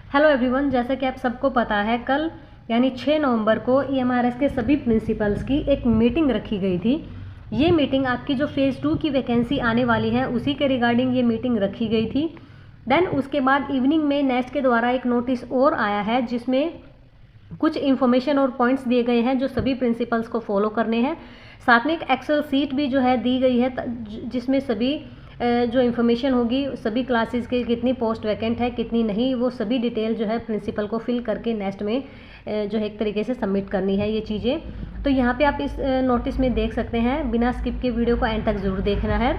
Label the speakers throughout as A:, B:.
A: Hello everyone, जैसा कि आप सबको पता है कल यानी 6 नवंबर को ईएमआरएस के सभी प्रिंसिपल्स की एक मीटिंग रखी गई थी। ये मीटिंग आपकी जो फेज़ 2 की वैकेंसी आने वाली है उसी के रिगार्डिंग ये मीटिंग रखी गई थी। देन उसके बाद इवनिंग में नेस्ट के द्वारा एक नोटिस और आया है जिसमें कुछ इन्फॉर्मेशन और पॉइंट्स दिए गए हैं जो सभी प्रिंसिपल्स को फॉलो करने हैं। साथ में एक एक्सेल सीट भी जो है दी गई है जिसमें सभी जो इन्फॉर्मेशन होगी सभी क्लासेस के कितनी पोस्ट वैकेंट है कितनी नहीं, वो सभी डिटेल जो है प्रिंसिपल को फिल करके नेक्स्ट में जो है एक तरीके से सबमिट करनी है ये चीज़ें। तो यहाँ पे आप इस नोटिस में देख सकते हैं, बिना स्किप के वीडियो को एंड तक ज़रूर देखना है।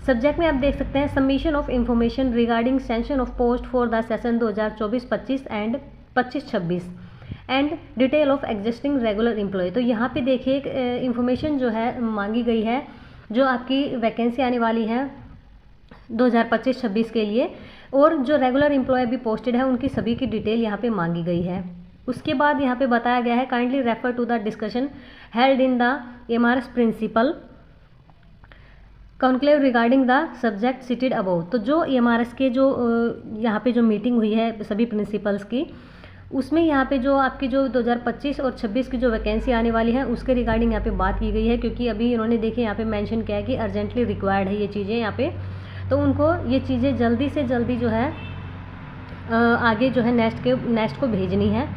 A: सब्जेक्ट में आप देख सकते हैं submission of information regarding sanction of post for the session 2024-25 and 25-26 and detail of existing regular employ. तो यहाँ पे देखिए एक इन्फॉर्मेशन जो है मांगी गई है जो आपकी वैकेंसी आने वाली है 2025-26 के लिए, और जो रेगुलर एम्प्लॉय भी पोस्टेड है उनकी सभी की डिटेल यहाँ पे मांगी गई है। उसके बाद यहाँ पे बताया गया है kindly refer to the discussion held in the EMRS principal conclave regarding the subject cited above. तो जो ईएमआरएस के जो यहाँ पे जो मीटिंग हुई है सभी प्रिंसिपल्स की, उसमें यहाँ पे जो आपकी जो 2025 और 26 की जो वैकेंसी आने वाली है उसके रिगार्डिंग यहाँ पे बात की गई है, क्योंकि अभी इन्होंने देखिए यहाँ पे मेंशन किया है कि अर्जेंटली रिक्वायर्ड है ये चीज़ें यहाँ पे, तो उनको ये चीज़ें जल्दी से जल्दी जो है आगे जो है नेक्स्ट को भेजनी है।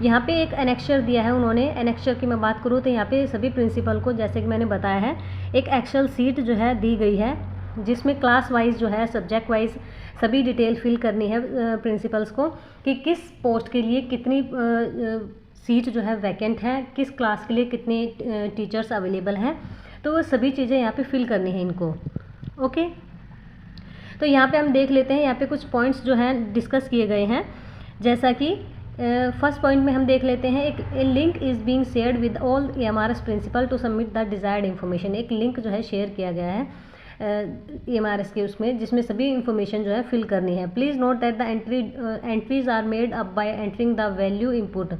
A: यहाँ पे एक एनेक्चर दिया है उन्होंने। एनेक्चर की मैं बात करूँ तो यहाँ पे सभी प्रिंसिपल को, जैसे कि मैंने बताया है, एक एक्सेल सीट जो है दी गई है जिसमें क्लास वाइज जो है सब्जेक्ट वाइज सभी डिटेल फिल करनी है प्रिंसिपल्स को कि किस पोस्ट के लिए कितनी सीट जो है वैकेंट है, किस क्लास के लिए कितने टीचर्स अवेलेबल हैं, तो वो सभी चीज़ें यहाँ पे फिल करनी है इनको। ओके, तो यहाँ पे हम देख लेते हैं, यहाँ पे कुछ पॉइंट्स जो हैं डिस्कस किए गए हैं। जैसा कि फर्स्ट पॉइंट में हम देख लेते हैं, एक link is being shared with all EMRS principal to submit the desired information. एक लिंक जो है शेयर किया गया है ईएमआरएस के उसमें, जिसमें सभी इन्फॉर्मेशन जो है फिल करनी है। Please note that the entries are made up by entering the value input.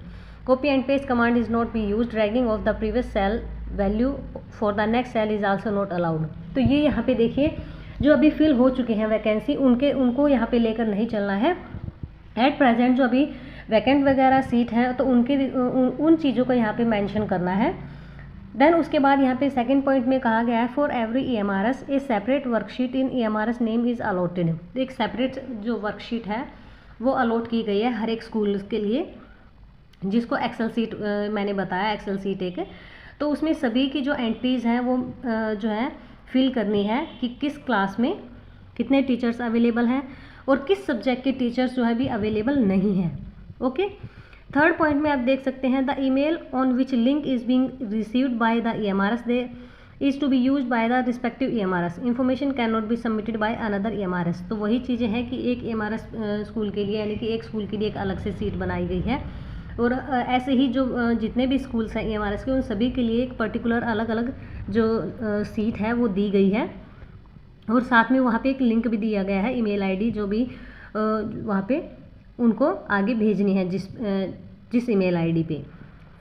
A: Copy and paste command is not be use. Dragging of the previous cell value for the next cell is also not allowed. तो ये यहाँ पे देखिए जो अभी fill हो चुके हैं वैकेंसी उनको यहाँ पे लेकर नहीं चलना है। एट प्रेजेंट जो अभी वैकेंट वगैरह सीट हैं तो उन चीज़ों को यहाँ पे मेंशन करना है। देन उसके बाद यहाँ पे सेकंड पॉइंट में कहा गया है for every EMRS A separate worksheet in EMRS name is allotted. एक सेपरेट जो वर्कशीट है वो अलॉट की गई है हर एक स्कूल के लिए, जिसको एक्सेल सीट मैंने बताया, एक्सेल सीट एक, तो उसमें सभी की जो एंट्रीज़ हैं वो जो है फिल करनी है कि किस क्लास में कितने टीचर्स अवेलेबल हैं और किस सब्जेक्ट के टीचर्स जो है भी अवेलेबल नहीं हैं। ओके, थर्ड पॉइंट में आप देख सकते हैं the email on which link is being received by the EMRS they is to be used by the respective EMRS. Information can not be submitted by another EMRS. तो वही चीज़ें हैं कि एक ईएमआरएस स्कूल के लिए, यानी कि एक स्कूल के लिए एक अलग से सीट बनाई गई है, और ऐसे ही जो जितने भी स्कूल्स हैं ईएमआरएस के उन सभी के लिए एक पर्टिकुलर अलग अलग जो सीट है वो दी गई है, और साथ में वहाँ पे एक लिंक भी दिया गया है, ईमेल आईडी जो भी वहाँ पे उनको आगे भेजनी है जिस ईमेल आईडी पे।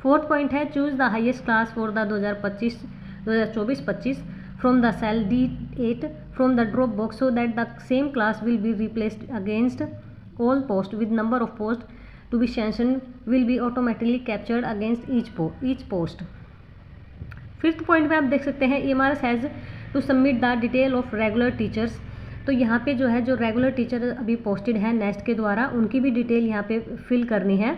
A: फोर्थ पॉइंट है choose the highest class for the 2024-25 from the cell D8 from the drop box so that the same class will be replaced against all post with number of post to be sanctioned will be automatically captured against each post. Fifth point में आप देख सकते हैं EMRS has to submit the detail of regular teachers. तो यहाँ पे जो है जो रेगुलर टीचर अभी पोस्टेड है नेस्ट के द्वारा उनकी भी डिटेल यहाँ पे फिल करनी है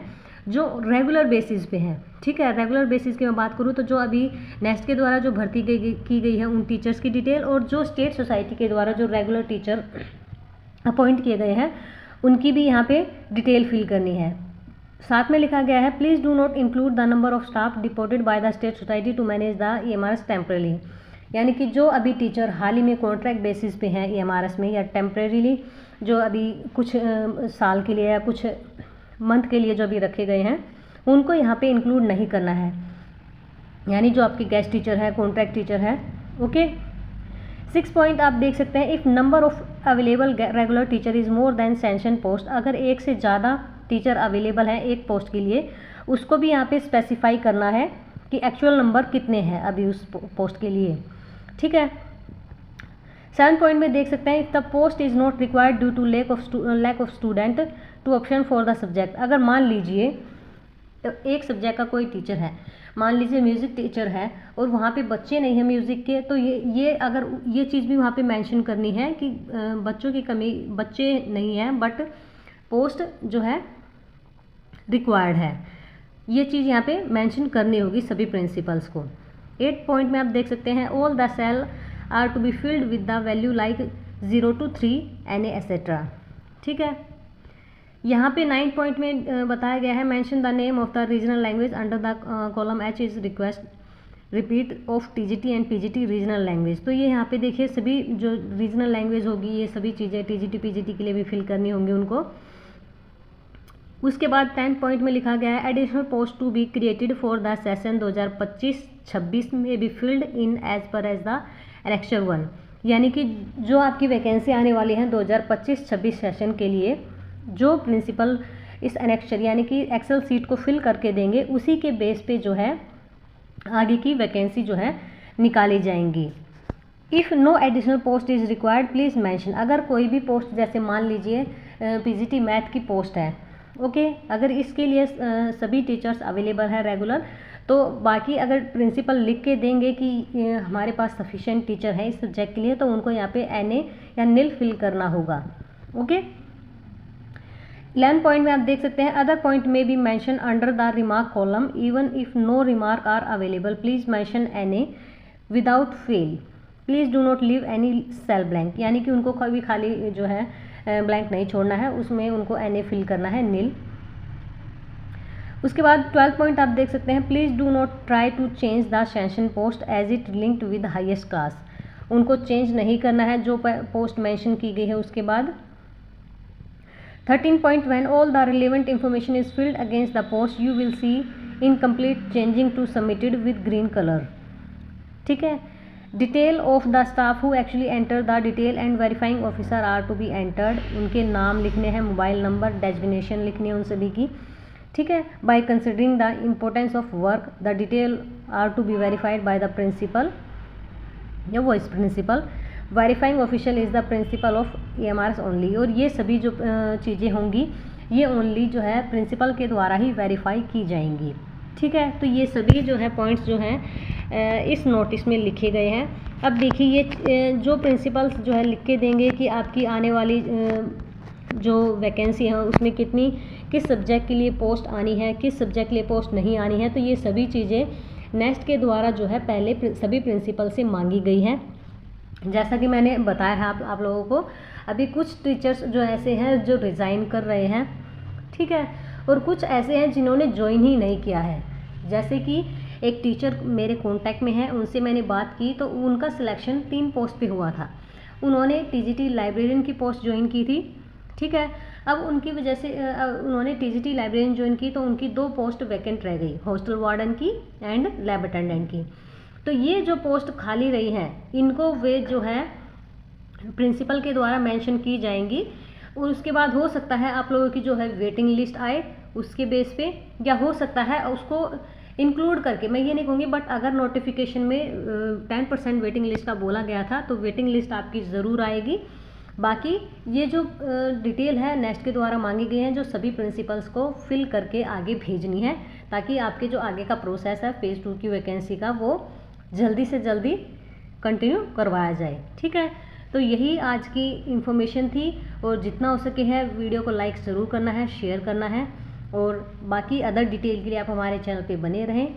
A: जो रेगुलर बेसिस पे है। ठीक है, रेगुलर बेसिस की मैं बात करूँ तो जो अभी नेस्ट के द्वारा जो भर्ती की गई है उन टीचर्स की डिटेल, और जो स्टेट सोसाइटी के द्वारा जो रेगुलर टीचर अपॉइंट किए गए हैं उनकी भी यहाँ पे डिटेल फिल करनी है। साथ में लिखा गया है please do not include the number of staff deputed by the state society to manage the EMRS temporarily. यानी कि जो अभी टीचर हाल ही में कॉन्ट्रैक्ट बेसिस पे हैं ईएमआरएस में, या टेम्परेरीली जो अभी कुछ साल के लिए या कुछ मंथ के लिए जो अभी रखे गए हैं, उनको यहाँ पे इंक्लूड नहीं करना है, यानी जो आपकी गेस्ट टीचर है, कॉन्ट्रैक्ट टीचर है। ओके, सिक्स पॉइंट आप देख सकते हैं if number of available regular teacher is more than sanction post. अगर एक से ज़्यादा टीचर अवेलेबल हैं एक पोस्ट के लिए, उसको भी यहाँ पे स्पेसिफाई करना है कि एक्चुअल नंबर कितने हैं अभी उस पोस्ट के लिए। ठीक है, 7 पॉइंट में देख सकते हैं, if the post is not required due to lack of student to option for the subject. अगर मान लीजिए तो एक सब्जेक्ट का कोई टीचर है, मान लीजिए म्यूज़िक टीचर है और वहाँ पे बच्चे नहीं हैं म्यूज़िक के, तो ये अगर ये चीज़ भी वहाँ पे मेंशन करनी है कि बच्चों की कमी, बच्चे नहीं हैं बट पोस्ट जो है रिक्वायर्ड है, ये चीज़ यहाँ पे मेंशन करनी होगी सभी प्रिंसिपल्स को। 8 पॉइंट में आप देख सकते हैं, all the cell are to be filled with the value like 0 to 3 NA etcetera. ठीक है, यहाँ पे 9 पॉइंट में बताया गया है, mention the name of the regional language under the column H is request repeat of TGT and PGT regional language. तो ये यहाँ पे देखिए सभी जो रीजनल लैंग्वेज होगी ये सभी चीज़ें TGT PGT के लिए भी फिल करनी होंगी उनको। उसके बाद 10 पॉइंट में लिखा गया है, additional post to be created for the session 2025-26 में be filled in as per as the annexure 1। यानी कि जो आपकी वैकेंसी आने वाली है 2025-26 सेशन के लिए, जो प्रिंसिपल इस एनेक्चर यानी कि एक्सेल सीट को फिल करके देंगे, उसी के बेस पे जो है आगे की वैकेंसी जो है निकाली जाएंगी। If no additional post is required please mention. अगर कोई भी पोस्ट, जैसे मान लीजिए PGT मैथ की पोस्ट है, ओके, अगर इसके लिए सभी टीचर्स अवेलेबल है रेगुलर, तो बाकी अगर प्रिंसिपल लिख के देंगे कि हमारे पास सफिशिएंट टीचर है इस सब्जेक्ट के लिए, तो उनको यहाँ पे NA या NIL फिल करना होगा। ओके, 11 पॉइंट में आप देख सकते हैं, अदर पॉइंट में be mention under the remark column even if no remark are available please mention NA without fail, please do not leave any cell blank. यानी कि उनको कभी खाली जो है ब्लैंक नहीं छोड़ना है, उसमें उनको NA फिल करना है, NIL। उसके बाद 12 पॉइंट आप देख सकते हैं, please do not try to change the session post as it linked with highest class. उनको चेंज नहीं करना है जो पोस्ट मेंशन की गई है उसके बाद। 13 point, when all the relevant information is filled against the post you will see incomplete changing to submitted with green colour. ठीक है, detail of the staff who actually enter the detail and verifying officer are to be entered. उनके नाम लिखने हैं, mobile number, designation लिखनी है उन सभी की। ठीक है, by considering the importance of work the detail are to be verified by the principal या vice principal. Verifying official is the principal of EMRS only. और ये सभी जो चीज़ें होंगी ये ओनली जो है प्रिंसिपल के द्वारा ही वेरीफाई की जाएंगी। ठीक है, तो ये सभी जो है पॉइंट्स जो हैं इस नोटिस में लिखे गए हैं। अब देखिए ये जो प्रिंसिपल्स जो है लिख के देंगे कि आपकी आने वाली जो वैकेंसी है उसमें किस सब्जेक्ट के लिए पोस्ट आनी है, किस सब्जेक्ट के लिए पोस्ट नहीं आनी है, तो ये सभी चीज़ें नेक्स्ट के द्वारा जो है पहले सभी प्रिंसिपल से मांगी गई हैं। जैसा कि मैंने बताया है आप लोगों को, अभी कुछ टीचर्स जो ऐसे हैं जो रिज़ाइन कर रहे हैं, ठीक है, और कुछ ऐसे हैं जिन्होंने ज्वाइन ही नहीं किया है। जैसे कि एक टीचर मेरे कांटेक्ट में है, उनसे मैंने बात की तो उनका सिलेक्शन 3 पोस्ट पे हुआ था। उन्होंने TGT लाइब्रेरियन की पोस्ट ज्वाइन की थी। ठीक है, अब उनकी वजह से उन्होंने TGT लाइब्रेरियन ज्वाइन की तो उनकी 2 पोस्ट वैकेंट रह गई, हॉस्टल वार्डन की एंड लैब अटेंडेंट की। तो ये जो पोस्ट खाली रही हैं इनको वे जो है प्रिंसिपल के द्वारा मेंशन की जाएंगी। और उसके बाद हो सकता है आप लोगों की जो है वेटिंग लिस्ट आए उसके बेस पे, या हो सकता है उसको इंक्लूड करके, मैं ये नहीं कहूँगी, बट अगर नोटिफिकेशन में 10% वेटिंग लिस्ट का बोला गया था तो वेटिंग लिस्ट आपकी ज़रूर आएगी। बाकी ये जो डिटेल है नेक्स्ट के द्वारा मांगी गई हैं जो सभी प्रिंसिपल्स को फिल करके आगे भेजनी है, ताकि आपके जो आगे का प्रोसेस है फेज़ 2 की वैकेंसी का वो जल्दी से जल्दी कंटिन्यू करवाया जाए। ठीक है, तो यही आज की इन्फॉर्मेशन थी, और जितना हो सके है वीडियो को लाइक ज़रूर करना है, शेयर करना है, और बाकी अदर डिटेल के लिए आप हमारे चैनल पे बने रहें।